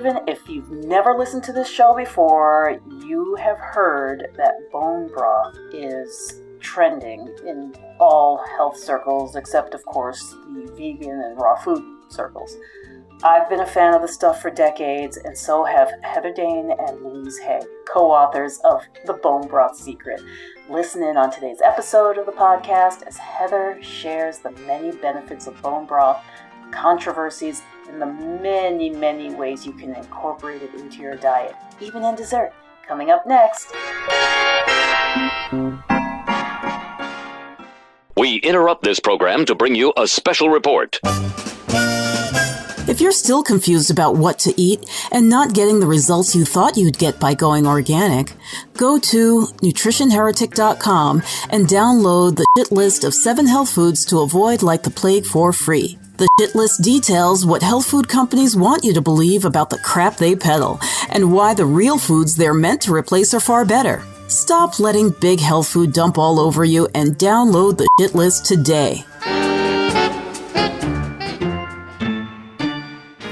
even if you've never listened to this show before, you have heard that bone broth is trending in all health circles, except, of course, the vegan and raw food circles. I've been a fan of the stuff for decades, and so have Heather Dane and Louise Hay, co-authors of The Bone Broth Secret. Listen in on today's episode of the podcast as Heather shares the many benefits of bone broth, controversies, and the many, many ways you can incorporate it into your diet, even in dessert. Coming up next. We interrupt this program to bring you a special report. If you're still confused about what to eat and not getting the results you thought you'd get by going organic, go to nutritionheretic.com and download the shit list of 7 health foods to avoid like the plague for free. The shit list details what health food companies want you to believe about the crap they peddle and why the real foods they're meant to replace are far better. Stop letting big health food dump all over you and download the shit list today.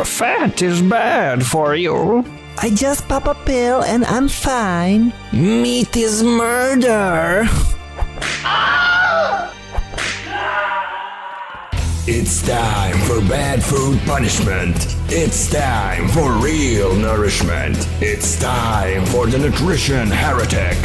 Fat is bad for you. I just pop a pill and I'm fine. Meat is murder. It's time for bad food punishment. It's time for real nourishment. It's time for the Nutrition Heretic.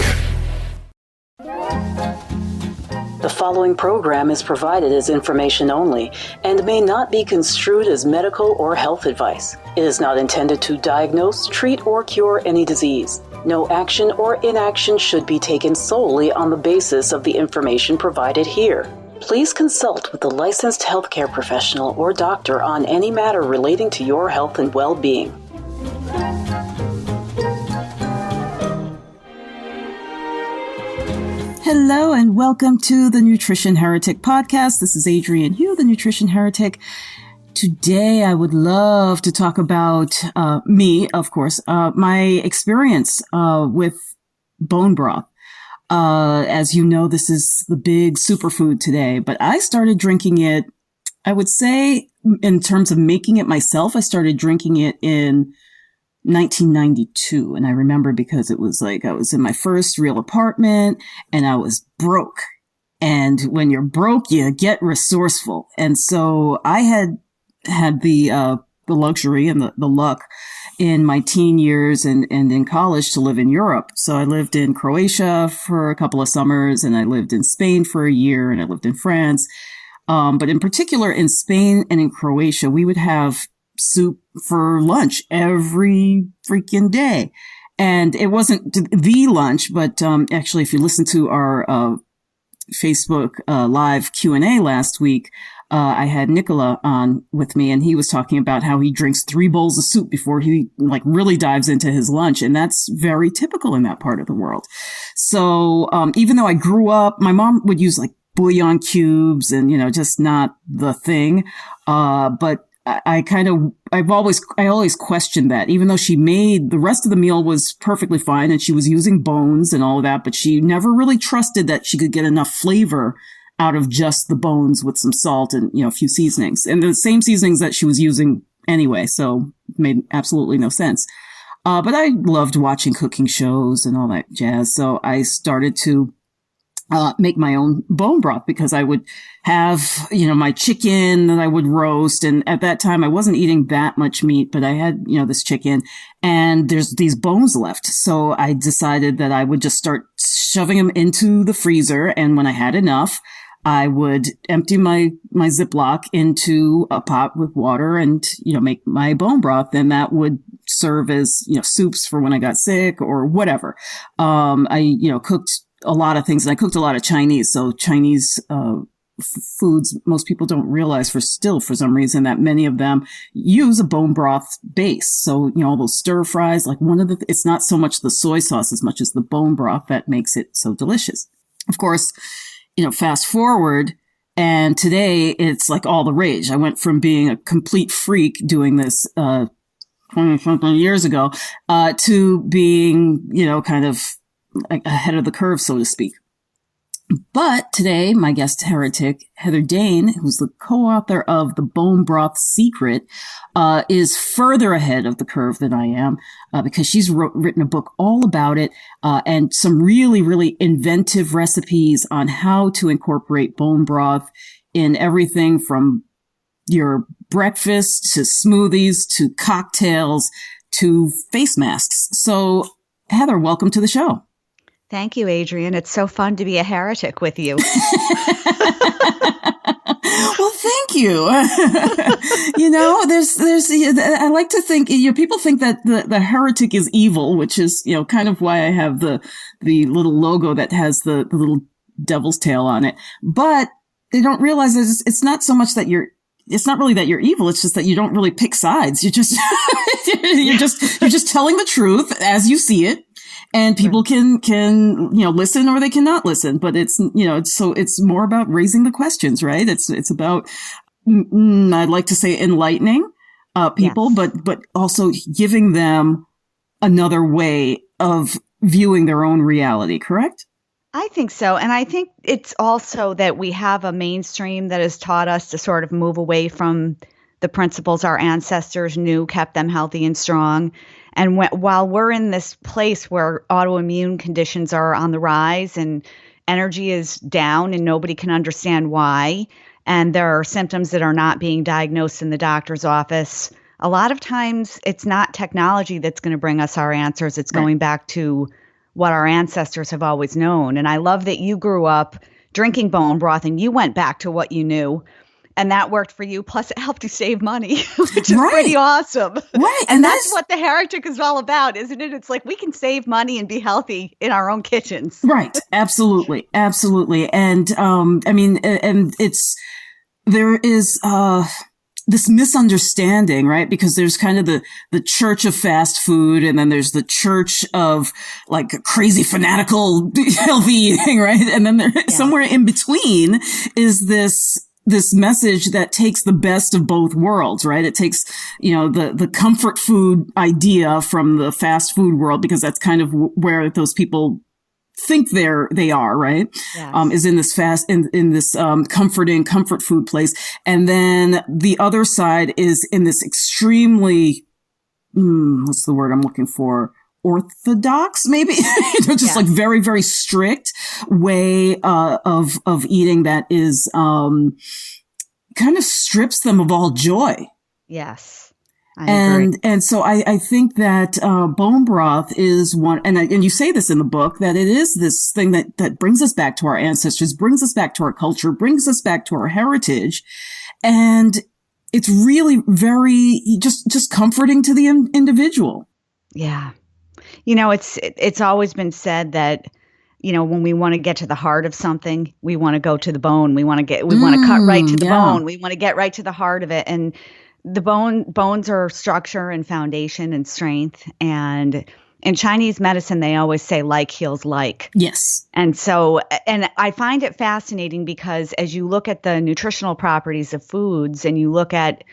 The following program is provided as information only and may not be construed as medical or health advice. It is not intended to diagnose, treat, or cure any disease. No action or inaction should be taken solely on the basis of the information provided here. Please consult with a licensed healthcare professional or doctor on any matter relating to your health and well-being. Hello and welcome to the Nutrition Heretic podcast. This is Adrienne Hugh, the Nutrition Heretic. Today I would love to talk about me, of course, my experience with bone broth. As you know, this is the big superfood today, but I started drinking it, I would say, in terms of making it myself, I started drinking it in 1992. And I remember because it was like I was in my first real apartment and I was broke. And when you're broke, you get resourceful. And so I had the luxury and the luck in my teen years and in college to live in Europe. So I lived in Croatia for a couple of summers, and I lived in Spain for a year, and I lived in France. But in particular, in Spain and in Croatia, we would have soup for lunch every freaking day. And it wasn't the lunch, but actually, if you listen to our Facebook live Q&A last week, I had Nicola on with me, and he was talking about how he drinks 3 bowls of soup before he really dives into his lunch. And that's very typical in that part of the world. So, even though I grew up, my mom would use bouillon cubes and, just not the thing. But I always questioned that, even though she made the rest of the meal was perfectly fine and she was using bones and all of that, but she never really trusted that she could get enough flavor out of just the bones with some salt and, a few seasonings, and the same seasonings that she was using anyway. So it made absolutely no sense. But I loved watching cooking shows and all that jazz. So I started to make my own bone broth because I would have, my chicken that I would roast. And at that time, I wasn't eating that much meat, but I had, this chicken and there's these bones left. So I decided that I would just start shoving them into the freezer. And when I had enough, I would empty my Ziploc into a pot with water and, make my bone broth. And that would serve as, soups for when I got sick or whatever. I cooked a lot of things, and I cooked a lot of Chinese. So Chinese, foods, most people don't realize for some reason that many of them use a bone broth base. So, all those stir fries, it's not so much the soy sauce as much as the bone broth that makes it so delicious. Of course, fast forward, and today it's all the rage. I went from being a complete freak doing this 20-something years ago to being, kind of ahead of the curve, so to speak. But today, my guest heretic, Heather Dane, who's the co-author of The Bone Broth Secret, is further ahead of the curve than I am, because she's written a book all about it, and some really, really inventive recipes on how to incorporate bone broth in everything from your breakfast to smoothies to cocktails to face masks. So, Heather, welcome to the show. Thank you, Adrian. It's so fun to be a heretic with you. Well, thank you. I like to think, people think that the heretic is evil, which is, kind of why I have the little logo that has the little devil's tail on it. But they don't realize that it's not so much that it's not really that you're evil. It's just that you don't really pick sides. You just, you're just telling the truth as you see it. And people can listen or they cannot listen, but it's more about raising the questions, right? It's about, I'd like to say enlightening, people, Yes. but also giving them another way of viewing their own reality, correct? I think so. And I think it's also that we have a mainstream that has taught us to sort of move away from the principles our ancestors knew kept them healthy and strong. And while we're in this place where autoimmune conditions are on the rise and energy is down and nobody can understand why, and there are symptoms that are not being diagnosed in the doctor's office, a lot of times it's not technology that's going to bring us our answers. It's going back to what our ancestors have always known. And I love that you grew up drinking bone broth and you went back to what you knew. And that worked for you. Plus, it helped you save money, which is pretty awesome. Right. And that's what the heretic is all about, isn't it? It's like we can save money and be healthy in our own kitchens. Right. Absolutely. Absolutely. And, there is, this misunderstanding, right? Because there's kind of the church of fast food, and then there's the church of like crazy fanatical healthy eating, right? And then somewhere in between is this message that takes the best of both worlds, right? It takes, the comfort food idea from the fast food world, because that's kind of where those people think they are, right? Yes. Is in this comforting comfort food place. And then the other side is in this extremely, what's the word I'm looking for? Orthodox, maybe, like very, very strict way, of eating that is, kind of strips them of all joy. Yes. I agree. And so I think that, bone broth is one, and you say this in the book, that it is this thing that brings us back to our ancestors, brings us back to our culture, brings us back to our heritage. And it's really very just comforting to the individual. Yeah. It's always been said that, when we want to get to the heart of something, we want to go to the bone. We want to cut right to the bone. We want to get right to the heart of it. And the bones are structure and foundation and strength. And in Chinese medicine, they always say like heals like. Yes. And I find it fascinating because as you look at the nutritional properties of foods and you look at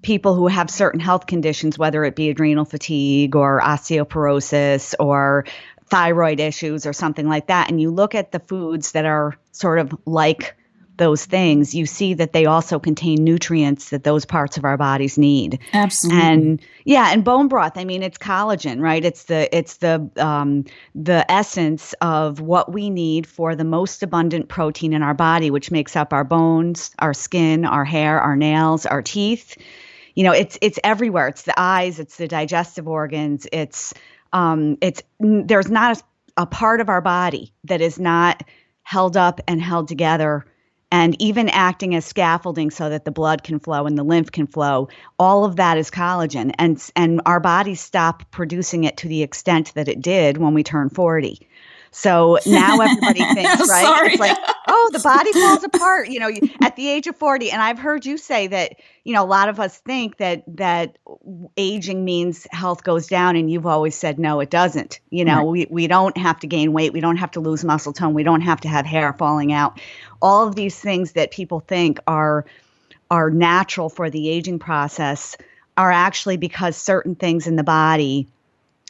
people who have certain health conditions, whether it be adrenal fatigue or osteoporosis or thyroid issues or something like that, and you look at the foods that are sort of like those things, you see that they also contain nutrients that those parts of our bodies need. Absolutely. And bone broth, it's collagen, right? It's the essence of what we need for the most abundant protein in our body, which makes up our bones, our skin, our hair, our nails, our teeth. It's everywhere. It's the eyes, it's the digestive organs. There's not a part of our body that is not held up and held together and even acting as scaffolding so that the blood can flow and the lymph can flow. All of that is collagen. And our bodies stop producing it to the extent that it did when we turned 40. So now everybody thinks, right? Sorry. It's like, oh, the body falls apart, at the age of 40. And I've heard you say that, a lot of us think that aging means health goes down. And you've always said, no, it doesn't. Right. We don't have to gain weight. We don't have to lose muscle tone. We don't have to have hair falling out. All of these things that people think are natural for the aging process are actually because certain things in the body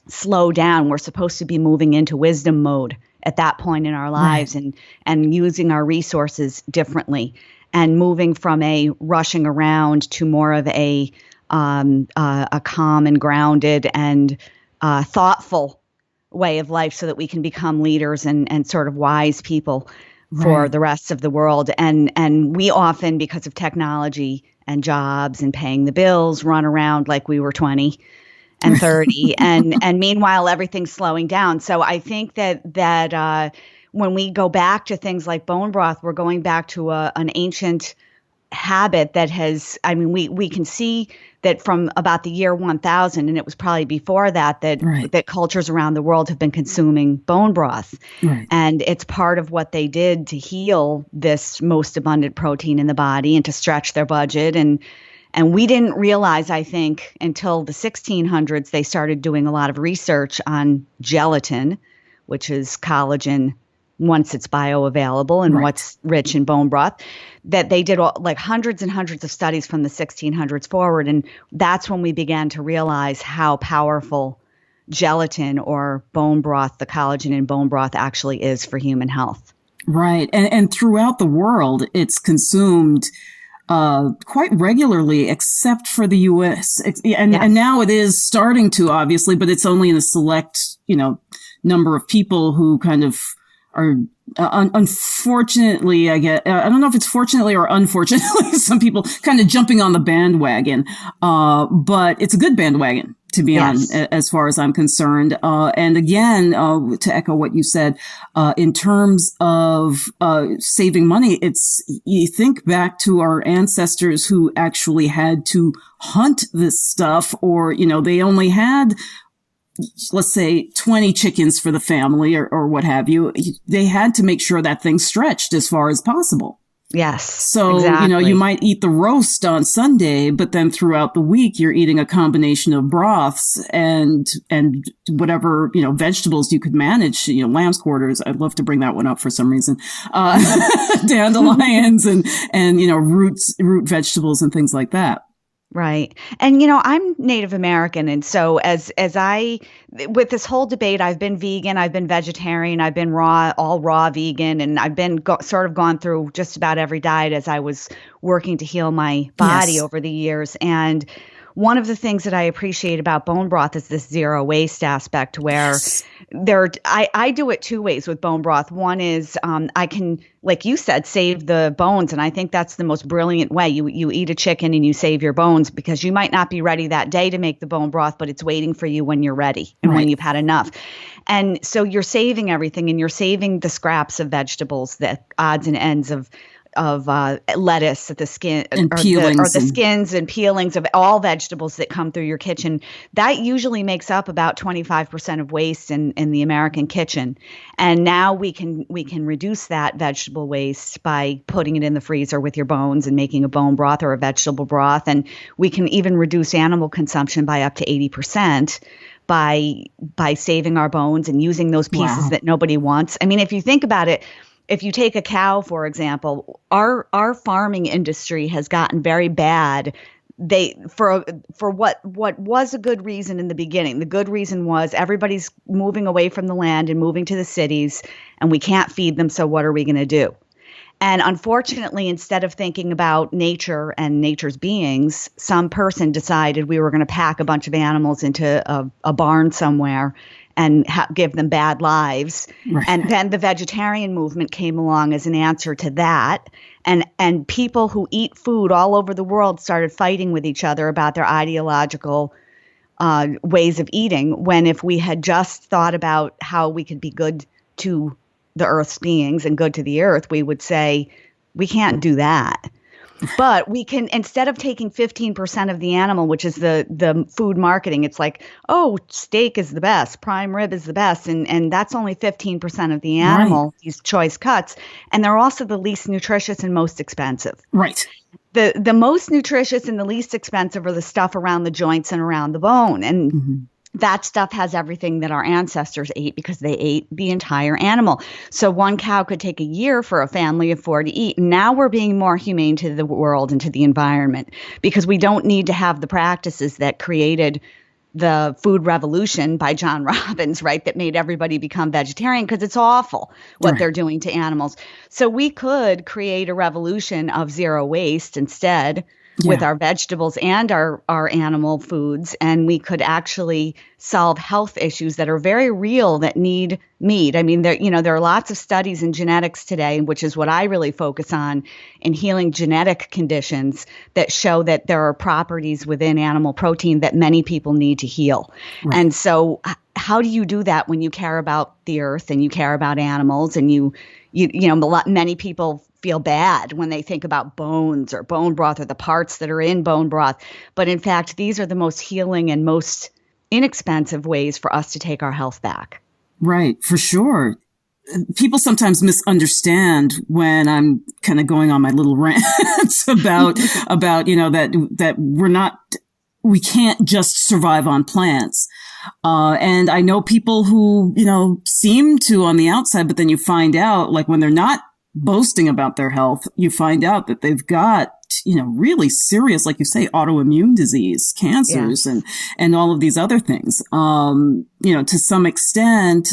slow down. We're supposed to be moving into wisdom mode at that point in our lives, and using our resources differently, and moving from a rushing around to more of a calm and grounded and thoughtful way of life, so that we can become leaders and sort of wise people for the rest of the world. And we often, because of technology and jobs and paying the bills, run around like we were 20 and 30, and meanwhile everything's slowing down. So I think that when we go back to things like bone broth, we're going back to an ancient habit that has, I mean, we can see that from about the year 1000, and it was probably before that, that cultures around the world have been consuming bone broth. And it's part of what they did to heal this most abundant protein in the body and to stretch their budget. And we didn't realize, I think, until the 1600s, they started doing a lot of research on gelatin, which is collagen once it's bioavailable and what's rich in bone broth, that they did like hundreds and hundreds of studies from the 1600s forward. And that's when we began to realize how powerful gelatin or bone broth, the collagen in bone broth, actually is for human health. Right. And throughout the world, it's consumed quite regularly, except for the U.S. And now it is starting to, obviously, but it's only in a select, number of people who kind of are, unfortunately, I don't know if it's fortunately or unfortunately, some people kind of jumping on the bandwagon. But it's a good bandwagon to be on, as far as I'm concerned. And again, to echo what you said, in terms of saving money, you think back to our ancestors who actually had to hunt this stuff, or, they only had, let's say, 20 chickens for the family or what have you. They had to make sure that thing stretched as far as possible. Yes. So, exactly. You might eat the roast on Sunday, but then throughout the week, you're eating a combination of broths and whatever, vegetables you could manage, lamb's quarters. I'd love to bring that one up for some reason. Dandelions and root vegetables and things like that. Right. And, I'm Native American. And so with this whole debate, I've been vegan, I've been vegetarian, I've been all raw vegan, and I've been sort of gone through just about every diet as I was working to heal my body over the years. And one of the things that I appreciate about bone broth is this zero waste aspect, where I do it two ways with bone broth. One is I can, like you said, save the bones. And I think that's the most brilliant way. You eat a chicken and you save your bones, because you might not be ready that day to make the bone broth, but it's waiting for you when you're ready and when you've had enough. And so you're saving everything, and you're saving the scraps of vegetables, the odds and ends of lettuce, the skin and peelings, the skins and peelings of all vegetables that come through your kitchen. That usually makes up about 25% of waste in the American kitchen. And now we can reduce that vegetable waste by putting it in the freezer with your bones and making a bone broth or a vegetable broth. And we can even reduce animal consumption by up to 80%. By saving our bones and using those pieces that nobody wants. I mean, if you think about it, if you take a cow, for example, our farming industry has gotten very bad. For what was a good reason in the beginning. The good reason was everybody's moving away from the land and moving to the cities, and we can't feed them, so what are we going to do? And unfortunately, instead of thinking about nature and nature's beings, some person decided we were going to pack a bunch of animals into a barn somewhere and give them bad lives. Right. And then the vegetarian movement came along as an answer to that. And people who eat food all over the world started fighting with each other about their ideological ways of eating, when if we had just thought about how we could be good to the earth's beings and good to the earth, we would say, we can't do that. But we can, instead of taking 15% of the animal, which is the food marketing, it's like, oh, steak is the best, prime rib is the best. And that's only 15% of the animal, these choice cuts. And they're also the least nutritious and most expensive. Right. The most nutritious and the least expensive are the stuff around the joints and around the bone. And that stuff has everything that our ancestors ate, because they ate the entire animal. So one cow could take a year for a family of 4 to eat. Now we're being more humane to the world and to the environment, because we don't need to have the practices that created the food revolution by John Robbins, right, that made everybody become vegetarian because it's awful what they're doing to animals. So we could create a revolution of zero waste instead with our vegetables and our animal foods, and we could actually solve health issues that are very real that need meat. I mean, there are lots of studies in genetics today, which is what I really focus on in healing genetic conditions that show that there are properties within animal protein that many people need to heal. Right. And so how do you do that when you care about the earth and you care about animals and many people feel bad when they think about bones or bone broth or the parts that are in bone broth. But in fact, these are the most healing and most inexpensive ways for us to take our health back. Right, for sure. People sometimes misunderstand when I'm kind of going on my little rants about that we can't just survive on plants. And I know people who, seem to on the outside, but then you find out, like when they're not boasting about their health, you find out that they've got, really serious, like you say, autoimmune disease, cancers, and all of these other things. To some extent,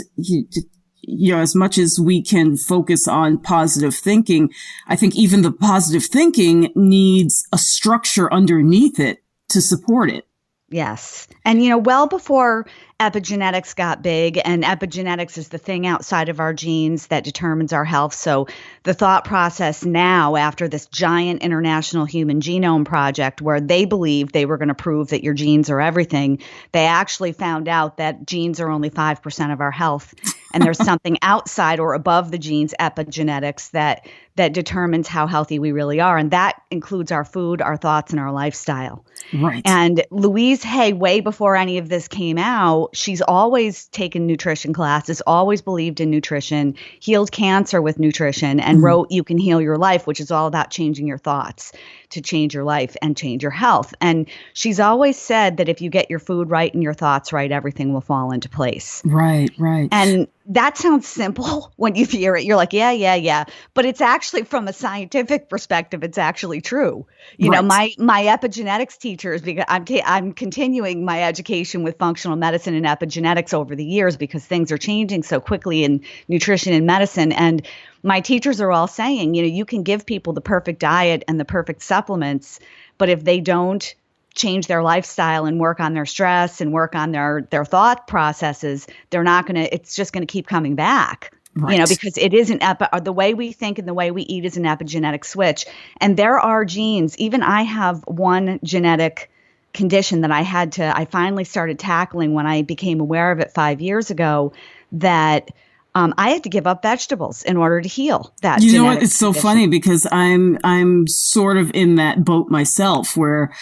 as much as we can focus on positive thinking, I think even the positive thinking needs a structure underneath it to support it. Yes. And, well before epigenetics got big, and epigenetics is the thing outside of our genes that determines our health. So the thought process now, after this giant international human genome project where they believed they were going to prove that your genes are everything, they actually found out that genes are only 5% of our health. And there's something outside or above the genes, epigenetics, that determines how healthy we really are. And that includes our food, our thoughts, and our lifestyle. Right. And Louise Hay, way before any of this came out, she's always taken nutrition classes, always believed in nutrition, healed cancer with nutrition, and wrote You Can Heal Your Life, which is all about changing your thoughts to change your life and change your health. And she's always said that if you get your food right and your thoughts right, everything will fall into place. Right. And that sounds simple when you hear it. You're like, yeah. But it's actually, from a scientific perspective, it's actually true. My epigenetics teachers, because I'm continuing my education with functional medicine and epigenetics over the years because things are changing so quickly in nutrition and medicine. And my teachers are all saying, you can give people the perfect diet and the perfect supplements, but if they don't change their lifestyle and work on their stress and work on their thought processes, it's just going to keep coming back. Right. Because it is the way we think and the way we eat is an epigenetic switch. And there are genes. Even I have one genetic condition that I finally started tackling when I became aware of it 5 years ago, that I had to give up vegetables in order to heal that. You know what? It's so funny because I'm sort of in that boat myself where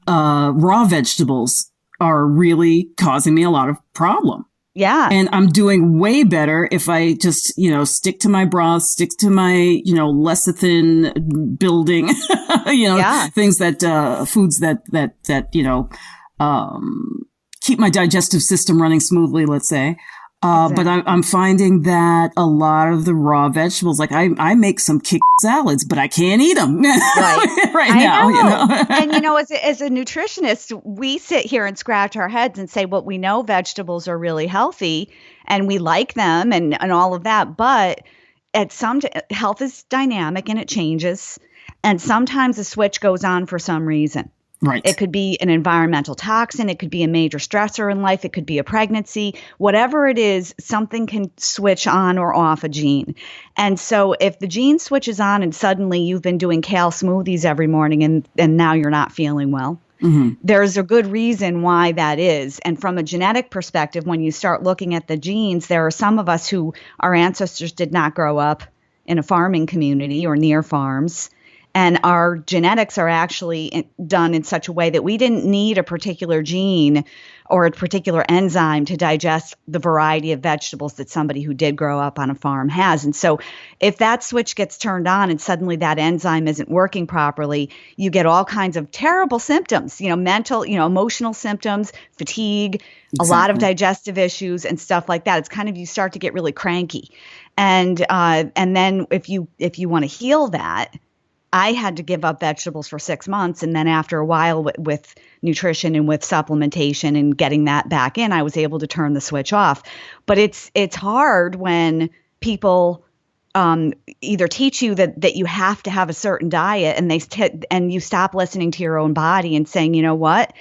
raw vegetables are really causing me a lot of problem. Yeah. And I'm doing way better if I just, stick to my broth, stick to my, lecithin building, things that, foods that, keep my digestive system running smoothly, let's say. Exactly. But I'm finding that a lot of the raw vegetables, like I make some kick salads, but I can't eat them right now. And as a nutritionist, we sit here and scratch our heads and say, well, we know vegetables are really healthy and we like them and all of that. But health is dynamic and it changes. And sometimes a switch goes on for some reason. Right. It could be an environmental toxin. It could be a major stressor in life. It could be a pregnancy. Whatever it is, something can switch on or off a gene. And so if the gene switches on and suddenly you've been doing kale smoothies every morning and now you're not feeling well, there's a good reason why that is. And from a genetic perspective, when you start looking at the genes, there are some of us who our ancestors did not grow up in a farming community or near farms. And our genetics are actually done in such a way that we didn't need a particular gene or a particular enzyme to digest the variety of vegetables that somebody who did grow up on a farm has. And so if that switch gets turned on and suddenly that enzyme isn't working properly, you get all kinds of terrible symptoms, mental, emotional symptoms, fatigue, a lot of digestive issues and stuff like that. It's kind of, you start to get really cranky. And then if you want to heal that, I had to give up vegetables for 6 months. And then after a while with nutrition and with supplementation and getting that back in, I was able to turn the switch off. But it's hard when people either teach you that you have to have a certain diet and you stop listening to your own body and saying, you know what?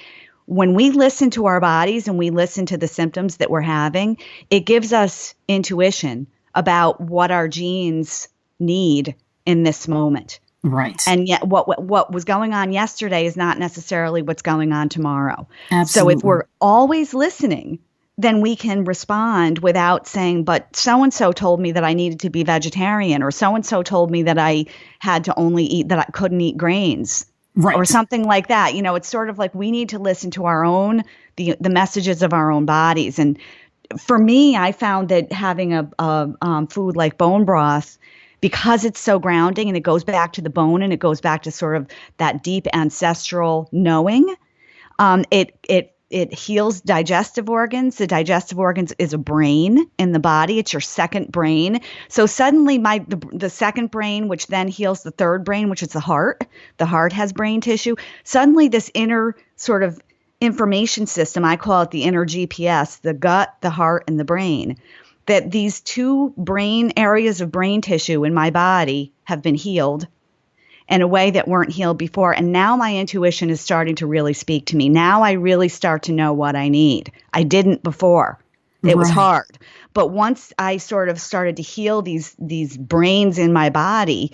When we listen to our bodies and we listen to the symptoms that we're having, it gives us intuition about what our genes need in this moment. Right. And yet what was going on yesterday is not necessarily what's going on tomorrow. Absolutely. So if we're always listening, then we can respond without saying, but so-and-so told me that I needed to be vegetarian, or so-and-so told me that I had to that I couldn't eat grains. Right. Or something like that. It's sort of like we need to listen to our own, the messages of our own bodies. And for me, I found that having a food like bone broth, because it's so grounding and it goes back to the bone and it goes back to sort of that deep ancestral knowing, it heals digestive organs. The digestive organs is a brain in the body. It's your second brain. So suddenly the second brain, which then heals the third brain, which is the heart has brain tissue. Suddenly this inner sort of information system, I call it the inner GPS, the gut, the heart, and the brain, that these two brain areas of brain tissue in my body have been healed in a way that weren't healed before. And now my intuition is starting to really speak to me. Now I really start to know what I need. I didn't before. It was hard. But once I sort of started to heal these brains in my body,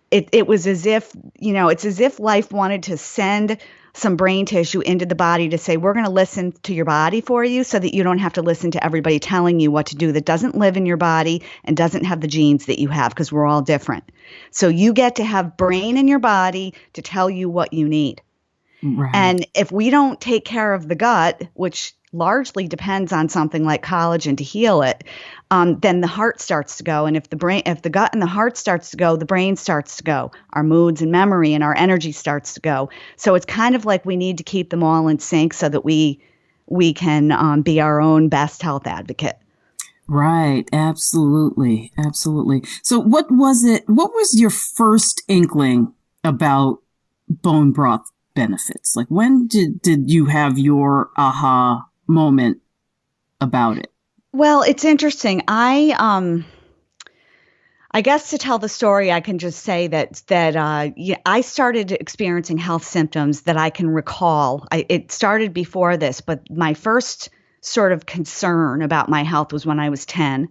it was as if, it's as if life wanted to send some brain tissue into the body to say, we're going to listen to your body for you so that you don't have to listen to everybody telling you what to do that doesn't live in your body and doesn't have the genes that you have, because we're all different. So you get to have brain in your body to tell you what you need. Right. And if we don't take care of the gut, which largely depends on something like collagen to heal it, then the heart starts to go. And if the gut and the heart starts to go, the brain starts to go. Our moods and memory and our energy starts to go. So it's kind of like we need to keep them all in sync so that we can be our own best health advocate. Right. Absolutely. Absolutely. So what was your first inkling about bone broth benefits? Like, when did you have your aha moment about it? Well, it's interesting. I guess to tell the story, I can just say that I started experiencing health symptoms that I can recall. It started before this, but my first sort of concern about my health was when I was 10,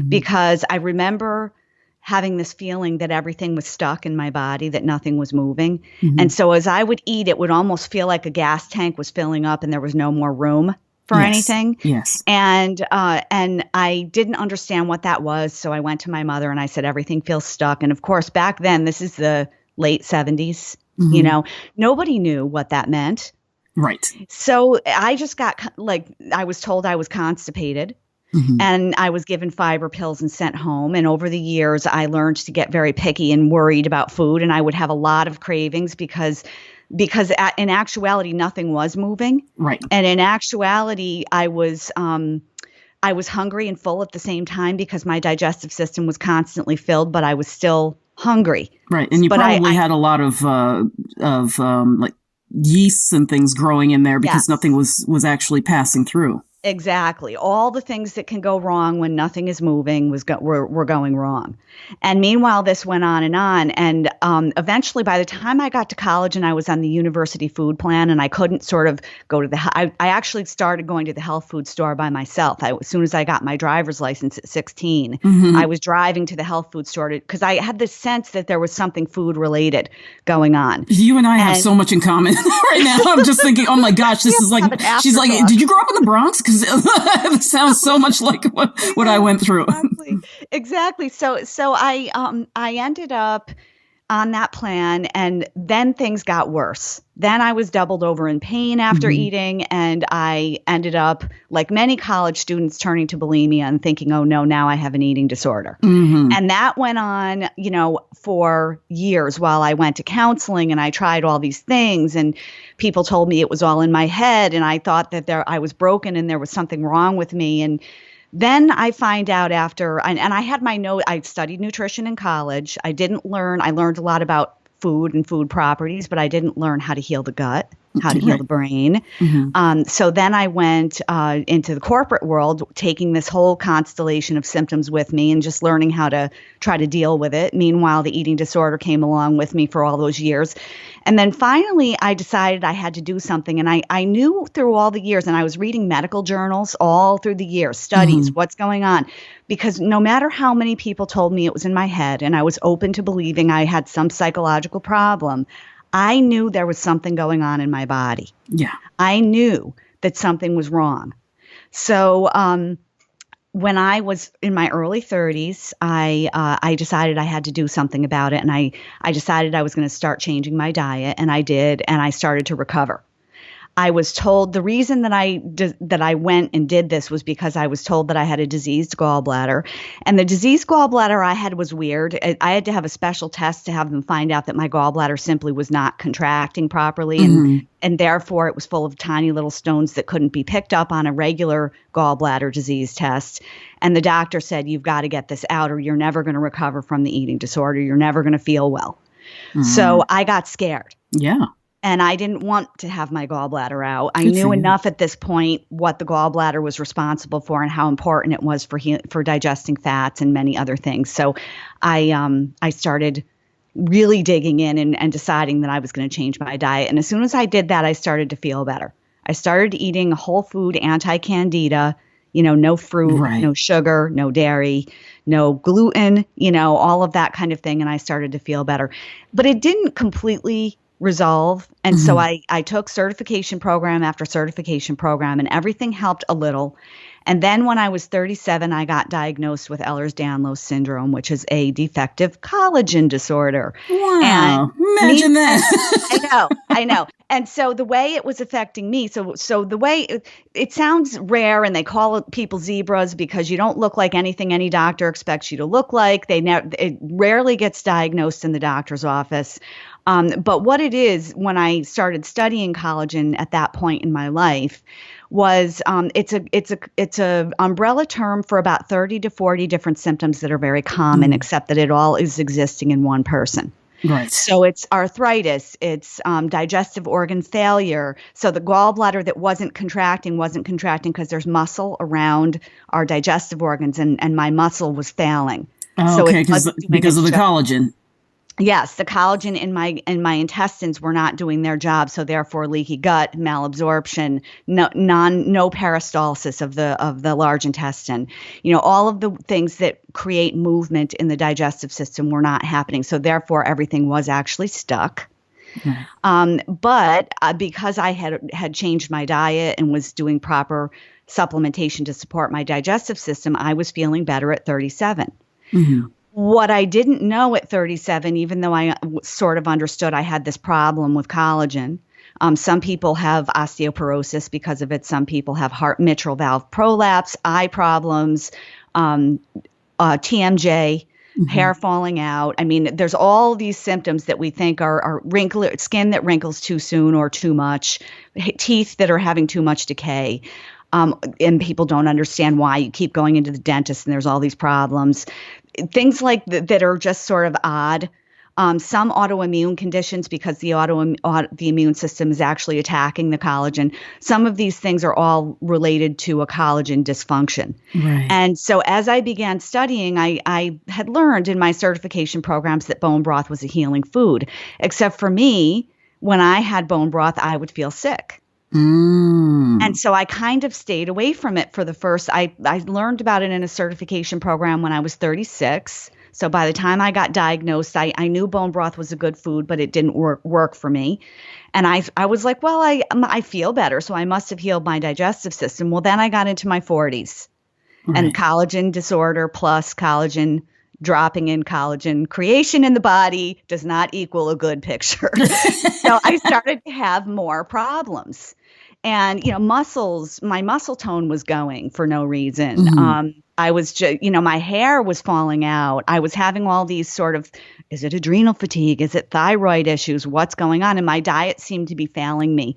because I remember having this feeling that everything was stuck in my body, that nothing was moving. And so as I would eat, it would almost feel like a gas tank was filling up and there was no more room for anything. Yes. And I didn't understand what that was. So I went to my mother and I said, everything feels stuck. And of course, back then, this is the late 70s, nobody knew what that meant. Right. So I just got I was told I was constipated. And I was given fiber pills and sent home. And over the years, I learned to get very picky and worried about food. And I would have a lot of cravings because in actuality, nothing was moving. Right. And in actuality, I was hungry and full at the same time because my digestive system was constantly filled, but I was still hungry. Right. And you probably had a lot of like yeasts and things growing in there because nothing was actually passing through. Exactly. All the things that can go wrong when nothing is moving were going wrong. And meanwhile, this went on. And eventually, by the time I got to college and I was on the university food plan and I couldn't sort of go to I actually started going to the health food store by myself. As soon as I got my driver's license at 16, I was driving to the health food store because I had this sense that there was something food related going on. You and I have so much in common right now. I'm just thinking, oh my gosh, this is like, she's like, did you grow up in the Bronx? It sounds so much like what I went through. Exactly. So I ended up on that plan, and then things got worse. Then I was doubled over in pain after eating, and I ended up, like many college students, turning to bulimia and thinking, oh no, now I have an eating disorder. And that went on, for years while I went to counseling and I tried all these things, and people told me it was all in my head, and I thought that I was broken and there was something wrong with me. And then I find out after, and I had my note, I studied nutrition in college. I learned a lot about food and food properties, but I didn't learn how to heal the gut, how to heal the brain. So then I went into the corporate world, taking this whole constellation of symptoms with me and just learning how to try to deal with it. Meanwhile, the eating disorder came along with me for all those years. And then finally, I decided I had to do something. And I knew through all the years, and I was reading medical journals all through the years, studies, what's going on. Because no matter how many people told me it was in my head, and I was open to believing I had some psychological problem, I knew there was something going on in my body. Yeah. I knew that something was wrong. So when I was in my early 30s, I decided I had to do something about it. And I decided I was going to start changing my diet. And I did. And I started to recover. I was told the reason that I went and did this was because I was told that I had a diseased gallbladder. And the diseased gallbladder I had was weird. I had to have a special test to have them find out that my gallbladder simply was not contracting properly. And therefore, it was full of tiny little stones that couldn't be picked up on a regular gallbladder disease test. And the doctor said, you've got to get this out or you're never going to recover from the eating disorder. You're never going to feel well. So I got scared. Yeah. And I didn't want to have my gallbladder out. I knew enough at this point what the gallbladder was responsible for and how important it was for digesting fats and many other things. So I started really digging in and deciding that I was going to change my diet. And as soon as I did that, I started to feel better. I started eating whole food, anti-candida, no fruit, no sugar, no dairy, no gluten, all of that kind of thing. And I started to feel better. But it didn't completely resolve. And so I took certification program after certification program and everything helped a little. And then when I was 37, I got diagnosed with Ehlers-Danlos syndrome, which is a defective collagen disorder. Wow. Imagine that. I know. And so the way it was affecting me, so the way it sounds rare and they call it people zebras because you don't look like anything any doctor expects you to look like. It rarely gets diagnosed in the doctor's office. But what it is, when I started studying collagen at that point in my life, was it's a umbrella term for about 30 to 40 different symptoms that are very common, except that it all is existing in one person. Right. So it's arthritis, it's digestive organ failure. So the gallbladder that wasn't contracting because there's muscle around our digestive organs, and my muscle was failing. Oh, so okay, because of the collagen. Yes, the collagen in my intestines were not doing their job, so therefore leaky gut, malabsorption, no peristalsis of the large intestine. All of the things that create movement in the digestive system were not happening, so therefore everything was actually stuck. But because I had changed my diet and was doing proper supplementation to support my digestive system, I was feeling better at 37. What I didn't know at 37, even though I sort of understood I had this problem with collagen, some people have osteoporosis because of it. Some people have mitral valve prolapse, eye problems, TMJ, hair falling out. I mean, there's all these symptoms that we think are skin that wrinkles too soon or too much, teeth that are having too much decay. And people don't understand why. You keep going into the dentist and there's all these problems. Things like that are just sort of odd. Some autoimmune conditions because the immune system is actually attacking the collagen. Some of these things are all related to a collagen dysfunction. Right. And so as I began studying, I had learned in my certification programs that bone broth was a healing food. Except for me, when I had bone broth, I would feel sick. And so I kind of stayed away from it for the first, I learned about it in a certification program when I was 36. So by the time I got diagnosed, I knew bone broth was a good food, but it didn't work for me. And I was like, well, I feel better, so I must have healed my digestive system. Well, then I got into my 40s and collagen disorder plus collagen dropping in collagen creation in the body does not equal a good picture. So I started to have more problems. And, my muscle tone was going for no reason. I was just, my hair was falling out. I was having all these sort of, is it adrenal fatigue? Is it thyroid issues? What's going on? And my diet seemed to be failing me.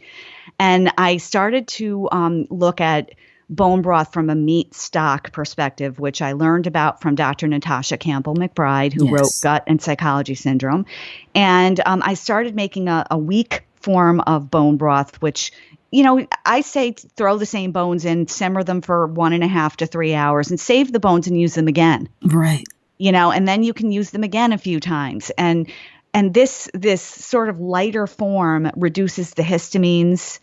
And I started to look at bone broth from a meat stock perspective, which I learned about from Dr. Natasha Campbell McBride, who wrote Gut and Psychology Syndrome. And I started making a weak form of bone broth, which, I say throw the same bones in, simmer them for 1.5 to 3 hours, and save the bones and use them again. Right. And then you can use them again a few times. And this sort of lighter form reduces the histamines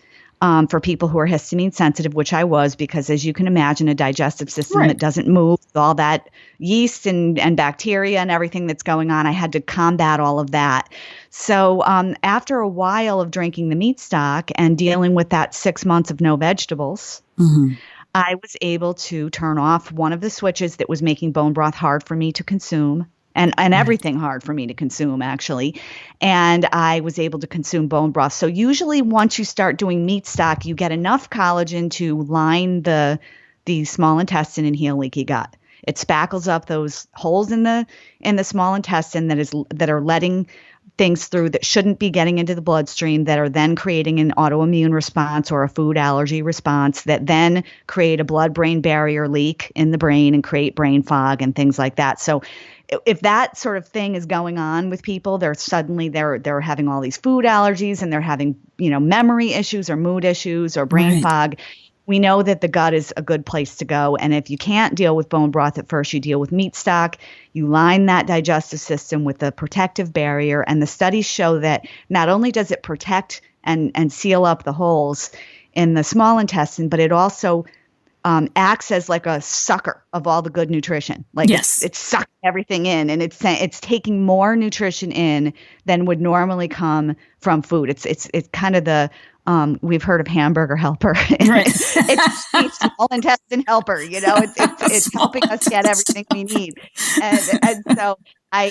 for people who are histamine sensitive, which I was, because as you can imagine, a digestive system that doesn't move with all that yeast and bacteria and everything that's going on, I had to combat all of that. So after a while of drinking the meat stock and dealing with that 6 months of no vegetables, I was able to turn off one of the switches that was making bone broth hard for me to consume. And everything hard for me to consume, actually. And I was able to consume bone broth. So usually once you start doing meat stock, you get enough collagen to line the small intestine and heal leaky gut. It spackles up those holes in the small intestine that are letting things through that shouldn't be getting into the bloodstream, that are then creating an autoimmune response or a food allergy response that then create a blood-brain barrier leak in the brain and create brain fog and things like that. So if that sort of thing is going on with people, they're having all these food allergies and they're having, memory issues or mood issues or brain fog. We know that the gut is a good place to go. And if you can't deal with bone broth at first, you deal with meat stock. You line that digestive system with a protective barrier. And the studies show that not only does it protect and seal up the holes in the small intestine, but it also acts as like a sucker of all the good nutrition. Like it's sucking everything in, and it's taking more nutrition in than would normally come from food. It's kind of the we've heard of hamburger helper. Right. It's the small intestine helper. It's helping us get everything we need. And so I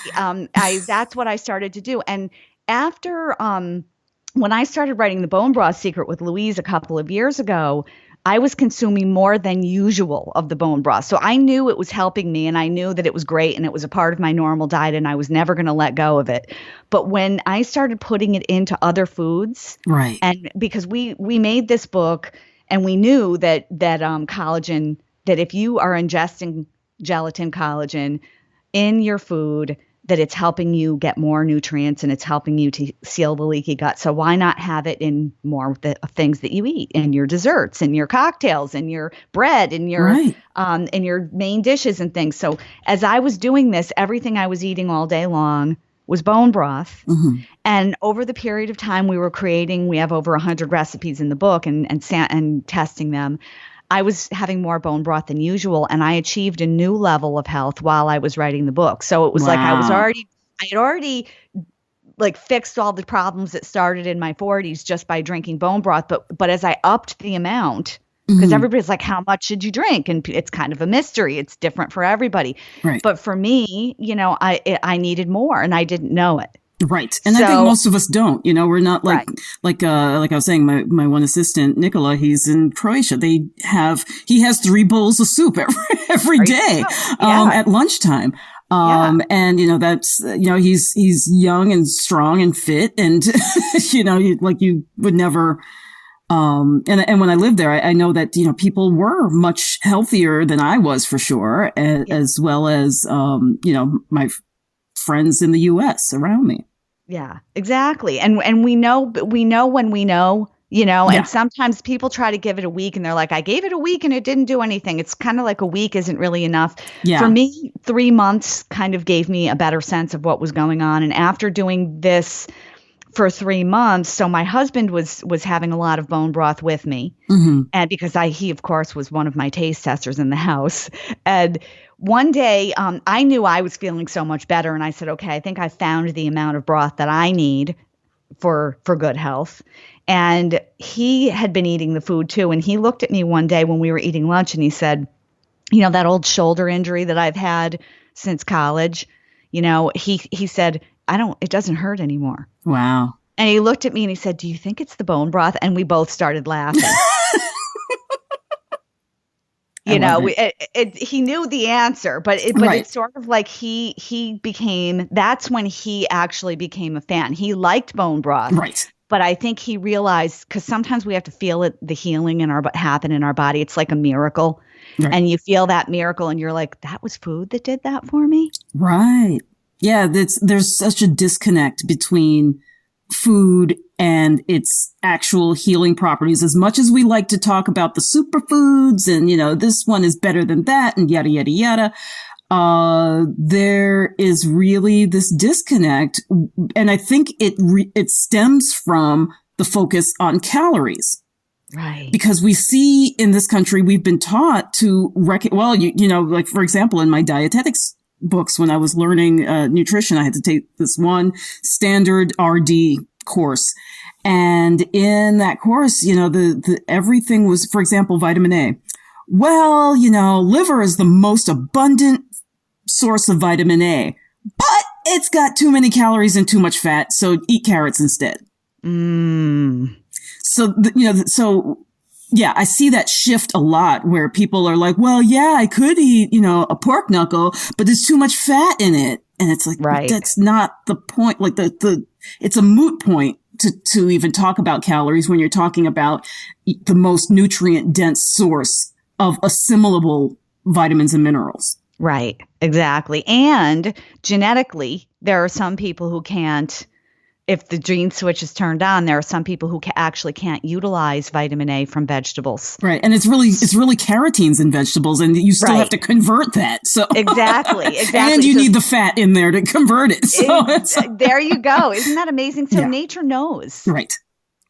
that's what I started to do. And after when I started writing the Bone Broth Secret with Louise a couple of years ago, I was consuming more than usual of the bone broth. So I knew it was helping me, and I knew that it was great, and it was a part of my normal diet, and I was never going to let go of it. But when I started putting it into other foods, and because we made this book and we knew that collagen, that if you are ingesting gelatin collagen in your food, that it's helping you get more nutrients and it's helping you to seal the leaky gut. So why not have it in more of the things that you eat, in your desserts, in your cocktails, in your bread, in your main dishes and things. So as I was doing this, everything I was eating all day long was bone broth. And over the period of time we have over 100 recipes in the book and testing them. I was having more bone broth than usual, and I achieved a new level of health while I was writing the book. So it was like I had already like fixed all the problems that started in my 40s just by drinking bone broth. But as I upped the amount, because everybody's like, how much should you drink? And it's kind of a mystery. It's different for everybody. Right. But for me, I needed more, and I didn't know it. Right. And I think most of us don't, we're not like I was saying, my one assistant, Nicola, he's in Croatia. He has 3 bowls of soup every day, at lunchtime. And, that's, he's young and strong and fit and, you would never, and when I lived there, I know that, people were much healthier than I was for sure, as well as, my friends in the U.S. around me. Yeah, exactly. And we know when we know, and sometimes people try to give it a week and they're like, I gave it a week and it didn't do anything. It's kind of like a week isn't really enough. Yeah. For me, 3 months kind of gave me a better sense of what was going on. And after doing this for 3 months, so my husband was having a lot of bone broth with me. And because he of course was one of my taste testers in the house. And one day, I knew I was feeling so much better, and I said, okay, I think I found the amount of broth that I need for good health. And he had been eating the food too, and he looked at me one day when we were eating lunch, and he said, that old shoulder injury that I've had since college, he said, it doesn't hurt anymore. Wow. And he looked at me and he said, do you think it's the bone broth? And we both started laughing. He knew the answer, but it's sort of like that's when he actually became a fan. He liked bone broth, But I think he realized, because sometimes we have to feel it, the healing happen in our body. It's like a miracle. Right. And you feel that miracle and you're like, that was food that did that for me? Right. Yeah, there's such a disconnect between food and its actual healing properties. As much as we like to talk about the superfoods and, this one is better than that and yada, yada, yada, there is really this disconnect. And I think it stems from the focus on calories. Right. Because we see in this country, we've been taught to like, for example, in my dietetics books, when I was learning nutrition, I had to take this one standard RD course. And in that course, everything was, for example, vitamin A. Well, liver is the most abundant source of vitamin A, but it's got too many calories and too much fat. So eat carrots instead. So, yeah, I see that shift a lot where people are like, well, yeah, I could eat, a pork knuckle, but there's too much fat in it. And it's like, right. That's not the point. Like it's a moot point to even talk about calories when you're talking about the most nutrient dense source of assimilable vitamins and minerals. Right. Exactly. And genetically, there are some people who can't. If the gene switch is turned on, there are some people who actually can't utilize vitamin A from vegetables. Right. And it's really carotenes in vegetables, and you still have to convert that. So Exactly. And you need the fat in there to convert it. So there you go. Isn't that amazing? So nature knows. Right.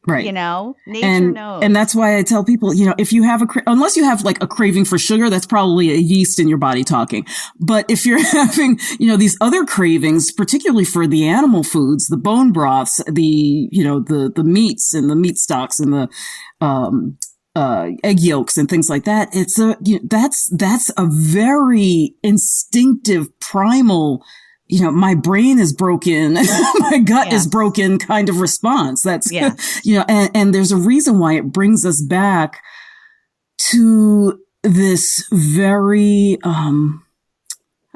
Right. Nature knows. And that's why I tell people, if you have unless you have like a craving for sugar, that's probably a yeast in your body talking. But if you're having, these other cravings, particularly for the animal foods, the bone broths, the meats and the meat stocks and the, egg yolks and things like that, that's a very instinctive, primal, my brain is broken, my gut is broken kind of response. That's, and there's a reason why it brings us back to this very, I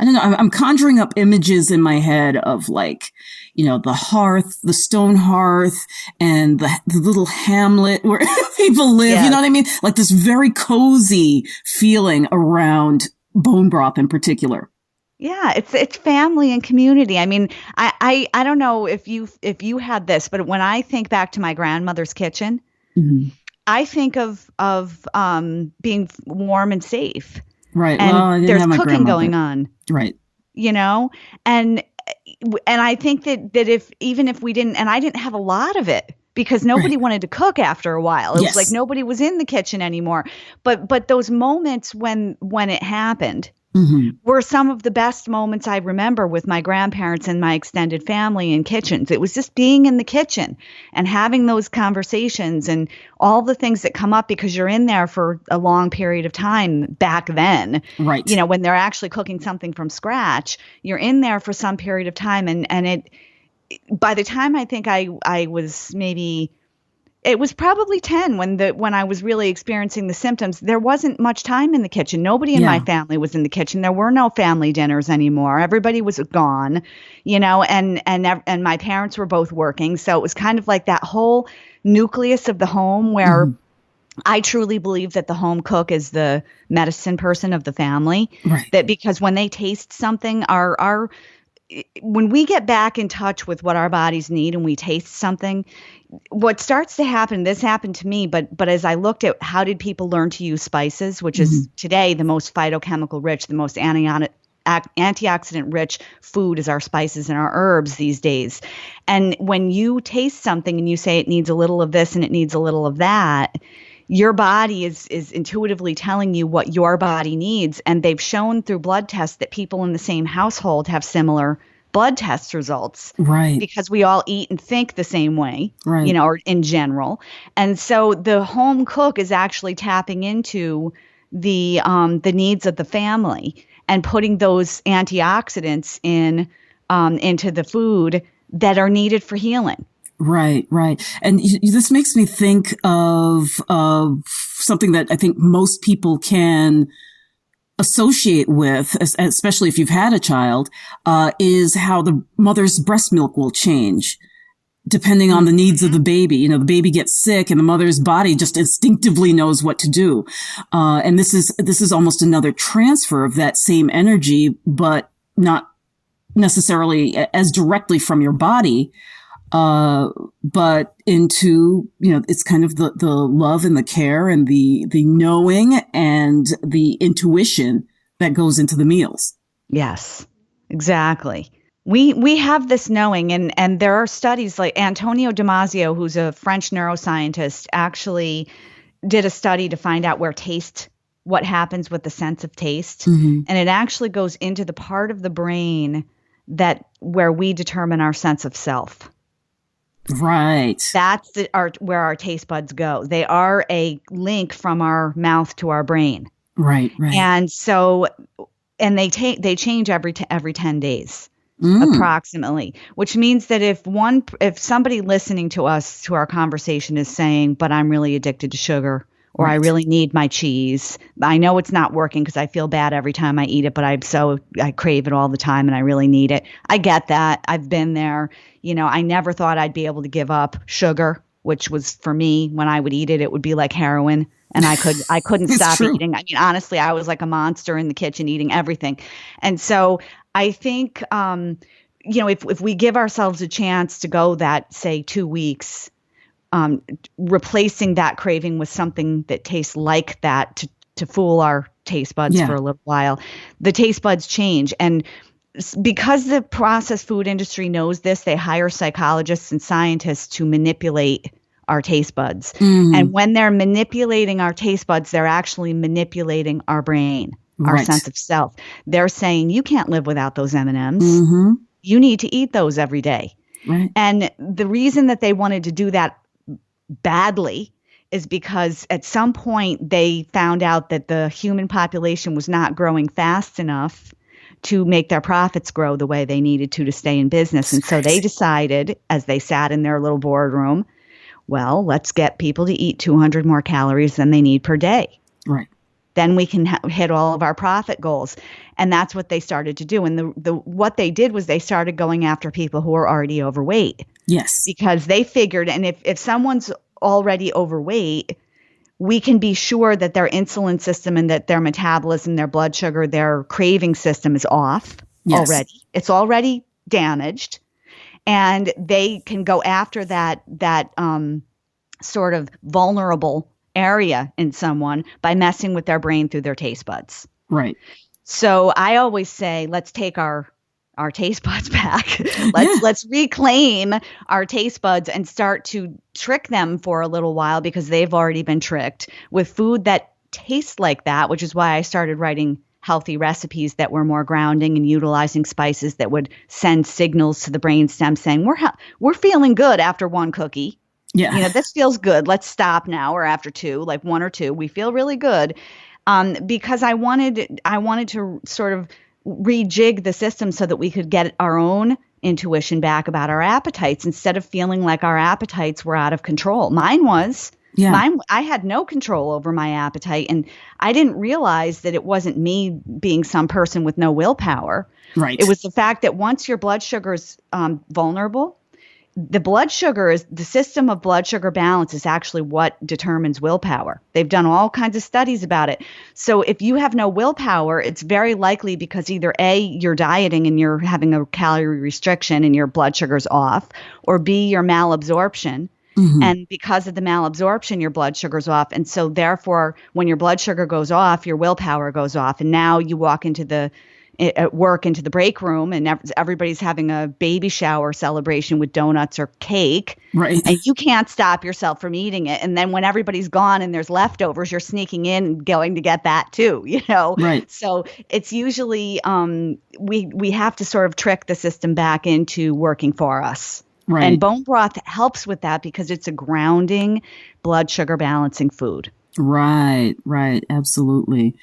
don't know, I'm conjuring up images in my head of like, the hearth, the stone hearth and the little hamlet where people live, you know what I mean? Like this very cozy feeling around bone broth in particular. Yeah, it's family and community. I mean, I don't know if you had this, but when I think back to my grandmother's kitchen, I think of being warm and safe. Right. And there's cooking going on. Right. And I think that if we didn't, and I didn't have a lot of it because nobody wanted to cook after a while. It was like nobody was in the kitchen anymore. But those moments when it happened were some of the best moments I remember with my grandparents and my extended family in kitchens. It was just being in the kitchen and having those conversations and all the things that come up because you're in there for a long period of time back then. Right. When they're actually cooking something from scratch, you're in there for some period of time. And it, by the time I think I was maybe, it was probably 10 when I was really experiencing the symptoms. There wasn't much time in the kitchen. Nobody in my family was in the kitchen. There were no family dinners anymore. Everybody was gone, and my parents were both working. So it was kind of like that whole nucleus of the home where I truly believe that the home cook is the medicine person of the family. Right. That because when they taste something, when we get back in touch with what our bodies need and we taste something, what starts to happen, this happened to me, but as I looked at how did people learn to use spices, which is today the most phytochemical rich, the most antioxidant rich food is our spices and our herbs these days. And when you taste something and you say it needs a little of this and it needs a little of that, your body is intuitively telling you what your body needs. And they've shown through blood tests that people in the same household have similar blood test results. Right. Because we all eat and think the same way, right. Or in general. And so the home cook is actually tapping into the needs of the family and putting those antioxidants into the food that are needed for healing. Right, right. And this makes me think of something that I think most people can associate with, especially if you've had a child, is how the mother's breast milk will change. depending on the needs of the baby. You know, the baby gets sick and the mother's body just instinctively knows what to do. And this is almost another transfer of that same energy, but not necessarily as directly from your body, but into, you know, it's kind of the love and the care and the knowing and the intuition that goes into the meals. Yes, exactly. We have this knowing, and there are studies like Antonio Damasio, who's a French neuroscientist, actually did a study to find out what happens with the sense of taste. Mm-hmm. And it actually goes into the part of the brain where we determine our sense of self. Right. That's where our taste buds go. They are a link from our mouth to our brain. Right. And so, and they change every 10 days. Approximately, which means that if somebody listening to our conversation is saying, but I'm really addicted to sugar, or I really need my cheese. I know it's not working because I feel bad every time I eat it, but I crave it all the time and I really need it. I get that. I've been there. You know, I never thought I'd be able to give up sugar, which was for me, when I would eat it, it would be like heroin. And I couldn't stop eating. I mean, honestly, I was like a monster in the kitchen eating everything. And so I think, you know, if we give ourselves a chance to go that, say, 2 weeks, replacing that craving with something that tastes like that to fool our taste buds for a little while, the taste buds change. And because the processed food industry knows this, they hire psychologists and scientists to manipulate our taste buds. Mm-hmm. And when they're manipulating our taste buds, they're actually manipulating our brain, our sense of self. They're saying, you can't live without those M&Ms. Mm-hmm. You need to eat those every day. Right. And the reason that they wanted to do that badly is because at some point they found out that the human population was not growing fast enough to make their profits grow the way they needed to stay in business. And so they decided, as they sat in their little boardroom, well, let's get people to eat 200 more calories than they need per day. Right. Then we can hit all of our profit goals. And that's what they started to do. And what they did was they started going after people who are already overweight. Yes. Because they figured, and if someone's already overweight, we can be sure that their insulin system and that their metabolism, their blood sugar, their craving system is off already. It's already damaged. And they can go after that sort of vulnerable area in someone by messing with their brain through their taste buds. Right. So I always say, let's take our taste buds back. Let's reclaim our taste buds and start to trick them for a little while, because they've already been tricked with food that tastes like that, which is why I started writing healthy recipes that were more grounding and utilizing spices that would send signals to the brainstem saying, we're feeling good after one cookie. Yeah. You know, this feels good. Let's stop now. Or after two, like one or two, we feel really good. Because I wanted to sort of rejig the system so that we could get our own intuition back about our appetites instead of feeling like our appetites were out of control. Mine was. Yeah. I had no control over my appetite, and I didn't realize that it wasn't me being some person with no willpower. Right. It was the fact that once your blood sugar is vulnerable, the system of blood sugar balance is actually what determines willpower. They've done all kinds of studies about it. So if you have no willpower, it's very likely because either A, you're dieting and you're having a calorie restriction and your blood sugar's off, or B, you're malabsorption. Mm-hmm. And because of the malabsorption, your blood sugar's off. And so therefore, when your blood sugar goes off, your willpower goes off. And now you walk at work into the break room and everybody's having a baby shower celebration with donuts or cake. Right. And you can't stop yourself from eating it. And then when everybody's gone and there's leftovers, you're sneaking in and going to get that too, you know? Right. So it's usually, we have to sort of trick the system back into working for us. Right. And bone broth helps with that because it's a grounding, blood sugar balancing food. Right. Absolutely.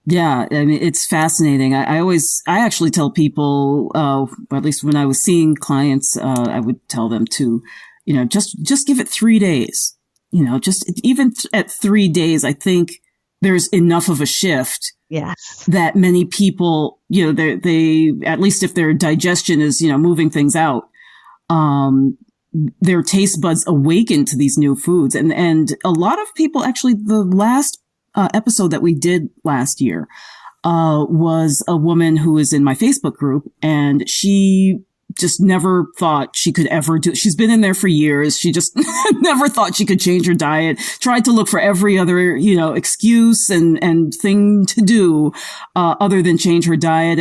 Yeah, I mean, it's fascinating. I actually tell people, or at least when I was seeing clients, I would tell them to, you know, just give it 3 days. You know, just even at 3 days, I think there's enough of a shift. Yes. That many people, you know, they at least if their digestion is, you know, moving things out, their taste buds awaken to these new foods. And a lot of people, actually, the last episode that we did last year was a woman who is in my Facebook group, and she just never thought she could ever do it. She's been in there for years. She just never thought she could change her diet, tried to look for every other, excuse and thing to do, other than change her diet.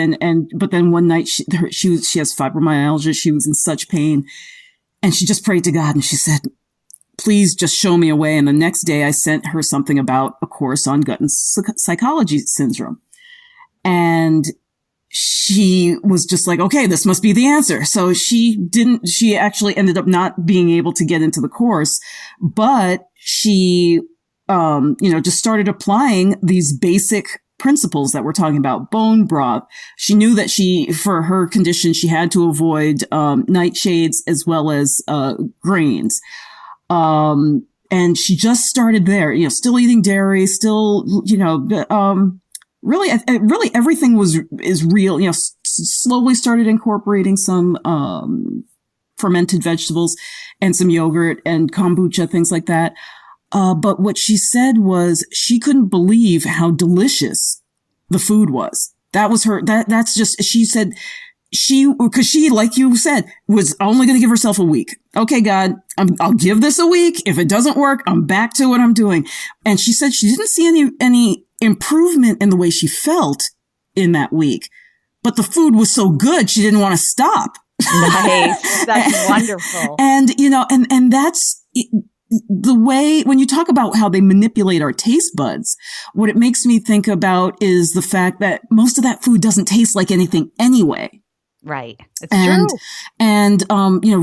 But then one night she has fibromyalgia. She was in such pain, and she just prayed to God, and she said, please just show me a way. And the next day I sent her something about a course on gut and psychology syndrome. And she was just like, okay, this must be the answer. So she actually ended up not being able to get into the course, but she, just started applying these basic principles that we're talking about. Bone broth. She knew that for her condition, she had to avoid, nightshades as well as, grains. And she just started there, still eating dairy, still, really everything is real, slowly started incorporating some, fermented vegetables and some yogurt and kombucha, things like that. But what she said was she couldn't believe how delicious the food was. That was that's just, she said, because she, like you said, was only going to give herself a week. Okay, God, I'll give this a week. If it doesn't work, I'm back to what I'm doing. And she said she didn't see any improvement in the way she felt in that week, but the food was so good, she didn't want to stop. Nice. That's wonderful. And, and that's the way, when you talk about how they manipulate our taste buds, what it makes me think about is the fact that most of that food doesn't taste like anything anyway. Right. It's true. And,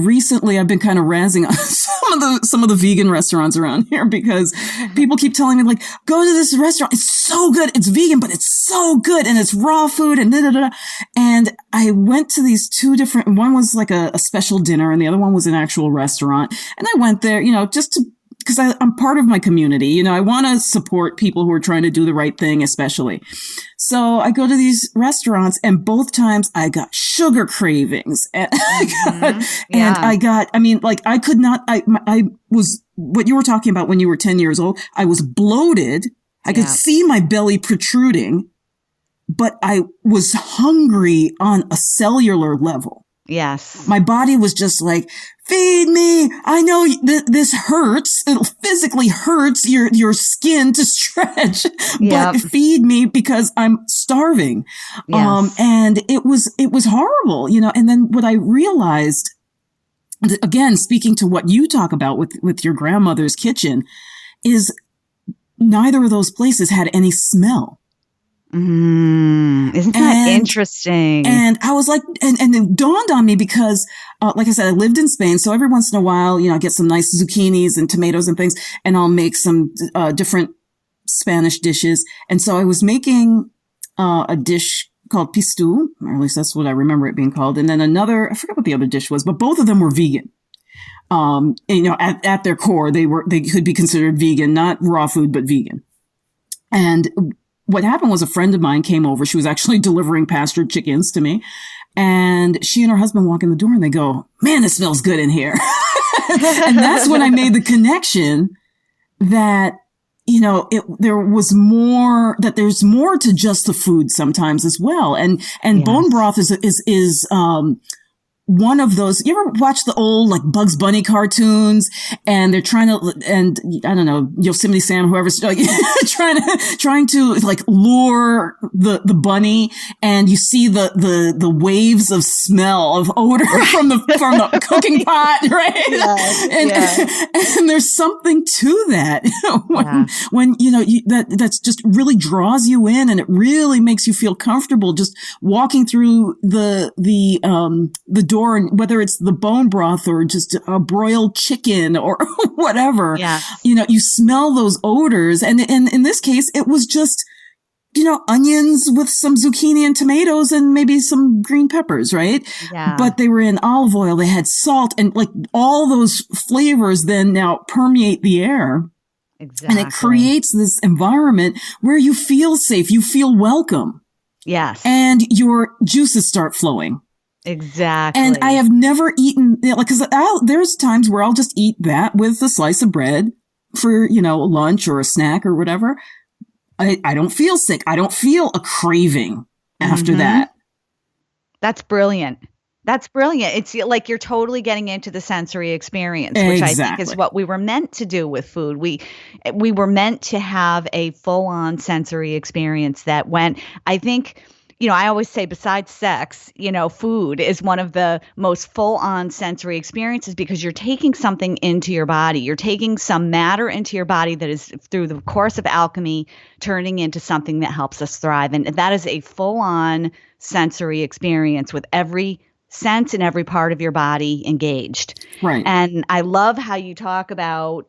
recently I've been kind of razzing on some of the vegan restaurants around here, because people keep telling me, like, go to this restaurant. It's so good. It's vegan, but it's so good. And it's raw food and da, da, da. And I went to these two different, one was like a special dinner and the other one was an actual restaurant. And I went there, because I'm part of my community. I want to support people who are trying to do the right thing, especially. So I go to these restaurants, and both times I got sugar cravings. And I could not, I was, what you were talking about when you were 10 years old, I was bloated. I could see my belly protruding, but I was hungry on a cellular level. Yes. My body was just like, feed me. I know this hurts. It physically hurts your skin to stretch, but feed me because I'm starving. Yes. And it was horrible, and then what I realized, again, speaking to what you talk about with your grandmother's kitchen, is neither of those places had any smell. Isn't that interesting? And I was like, and it dawned on me because, like I said, I lived in Spain. So every once in a while, I get some nice zucchinis and tomatoes and things, and I'll make some, different Spanish dishes. And so I was making, a dish called pistou, or at least that's what I remember it being called. And then another, I forgot what the other dish was, but both of them were vegan. At their core, they could be considered vegan, not raw food, but vegan. And what happened was a friend of mine came over. She was actually delivering pastured chickens to me. And she and her husband walk in the door and they go, man, it smells good in here. And that's when I made the connection that, there's more to just the food sometimes as well. And bone broth is one of those. You ever watch the old like Bugs Bunny cartoons, and they're trying to, and I don't know, Yosemite Sam, whoever's like, trying to like lure the bunny, and you see the waves of smell of odor from the cooking pot, right? Yes, and there's something to that when that's just really draws you in, and it really makes you feel comfortable just walking through the door, and whether it's the bone broth or just a broiled chicken or whatever, you smell those odors. And in this case, it was just, onions with some zucchini and tomatoes and maybe some green peppers, right? Yeah. But they were in olive oil. They had salt, and like all those flavors then now permeate the air. Exactly. And it creates this environment where you feel safe. You feel welcome. Yes. And your juices start flowing. Exactly. And I have never eaten, because there's times where I'll just eat that with a slice of bread for, lunch or a snack or whatever. I don't feel sick. I don't feel a craving after that. That's brilliant. That's brilliant. It's like you're totally getting into the sensory experience, which I think is what we were meant to do with food. We were meant to have a full-on sensory experience that went, I think, I always say besides sex, food is one of the most full-on sensory experiences because you're taking something into your body. You're taking some matter into your body that is through the course of alchemy turning into something that helps us thrive. And that is a full-on sensory experience with every sense in every part of your body engaged. Right. And I love how you talk about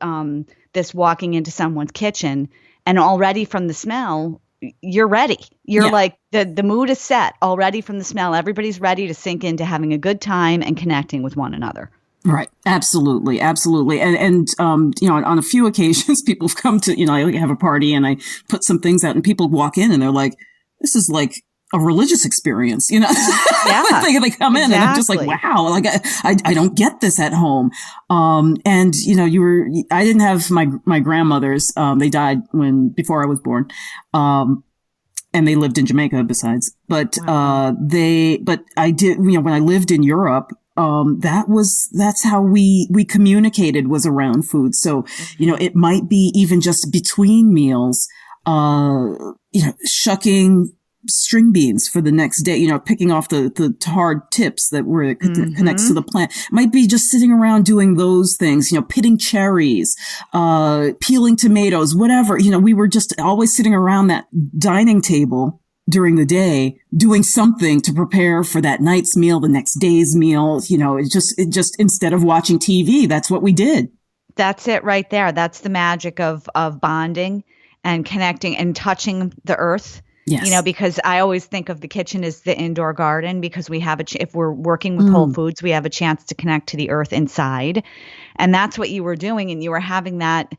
this walking into someone's kitchen and already from the smell, you're ready. You're like the mood is set already from the smell. Everybody's ready to sink into having a good time and connecting with one another. Right. Absolutely. Absolutely. And on a few occasions, people have come to, I have a party and I put some things out and people walk in and they're like, this is like a religious experience, Yeah. they come in and I'm just like, wow, like I don't get this at home. And I didn't have my grandmothers. They died before I was born. And they lived in Jamaica besides, but I did, when I lived in Europe, that's how we communicated, was around food. So, it might be even just between meals, shucking string beans for the next day, picking off the hard tips that connects to the plant. Might be just sitting around doing those things, pitting cherries, peeling tomatoes, whatever. We were just always sitting around that dining table during the day doing something to prepare for that night's meal, the next day's meal. It just instead of watching TV, that's what we did. That's it right there. That's the magic of bonding and connecting and touching the earth. Yes. Because I always think of the kitchen as the indoor garden because we have if we're working with whole foods, we have a chance to connect to the earth inside. And that's what you were doing. And you were having that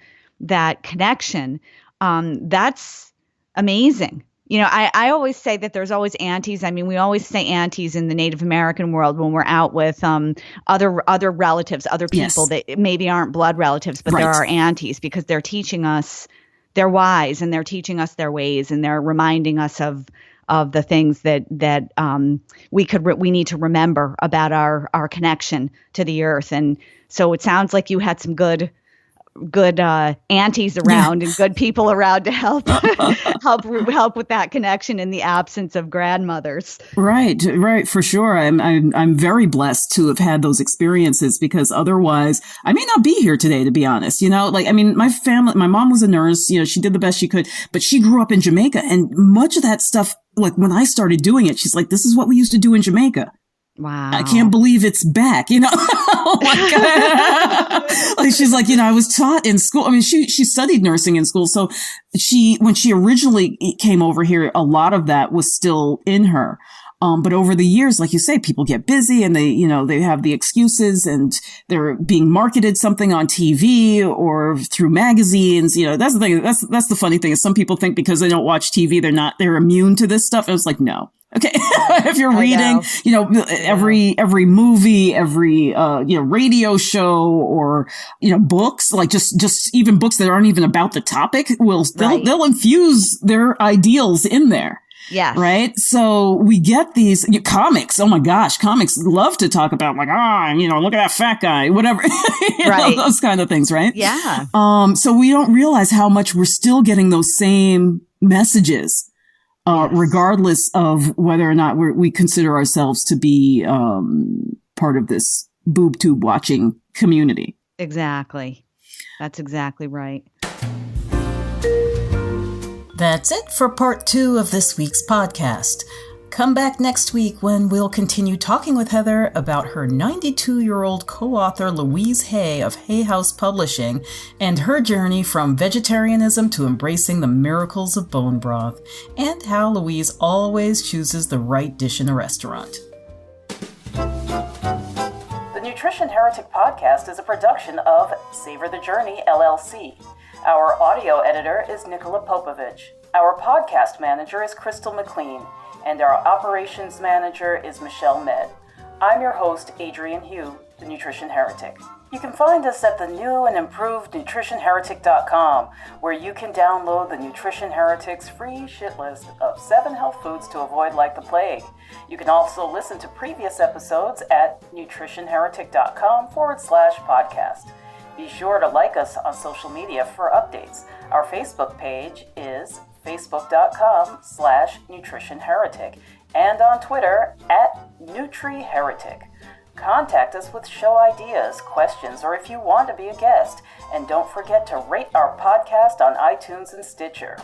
connection. That's amazing. I always say that there's always aunties. I mean, we always say aunties in the Native American world when we're out with other relatives, other people that maybe aren't blood relatives, but there are aunties because they're teaching us. They're wise and they're teaching us their ways and they're reminding us of the things that we need to remember about our connection to the earth. And so it sounds like you had some good aunties around and good people around to help with that connection in the absence of grandmothers. Right, for sure. I'm very blessed to have had those experiences because otherwise I may not be here today, to be honest. My family, my mom was a nurse, she did the best she could, but she grew up in Jamaica and much of that stuff, like when I started doing it, she's like, this is what we used to do in Jamaica. Wow. I can't believe it's back, like she's like, I was taught in school. I mean, she studied nursing in school. So when she originally came over here, a lot of that was still in her. But over the years, like you say, people get busy and they have the excuses and they're being marketed something on TV or through magazines. That's the thing. That's the funny thing is some people think because they don't watch TV, they're immune to this stuff. I was like, no. Okay. If you're reading, every movie, every, radio show or, books, like just even books that aren't even about the topic they'll infuse their ideals in there. Yes. Right. So we get these comics. Oh my gosh. Comics love to talk about like, look at that fat guy, whatever, those kind of things. Right. Yeah. So we don't realize how much we're still getting those same messages. Regardless of whether or not we consider ourselves to be part of this boob tube watching community. Exactly. That's exactly right. That's it for part 2 of this week's podcast. Come back next week when we'll continue talking with Heather about her 92-year-old co-author Louise Hay of Hay House Publishing and her journey from vegetarianism to embracing the miracles of bone broth, and how Louise always chooses the right dish in a restaurant. The Nutrition Heretic Podcast is a production of Savor the Journey, LLC. Our audio editor is Nicola Popovich. Our podcast manager is Crystal McLean. And our operations manager is Michelle Med. I'm your host, Adrian Hugh, the Nutrition Heretic. You can find us at the new and improved nutritionheretic.com, where you can download the Nutrition Heretic's free shit list of 7 health foods to avoid like the plague. You can also listen to previous episodes at nutritionheretic.com/podcast. Be sure to like us on social media for updates. Our Facebook page is facebook.com/nutritionheretic and on Twitter @NutriHeretic. Contact us with show ideas, questions, or if you want to be a guest. And don't forget to rate our podcast on iTunes and Stitcher.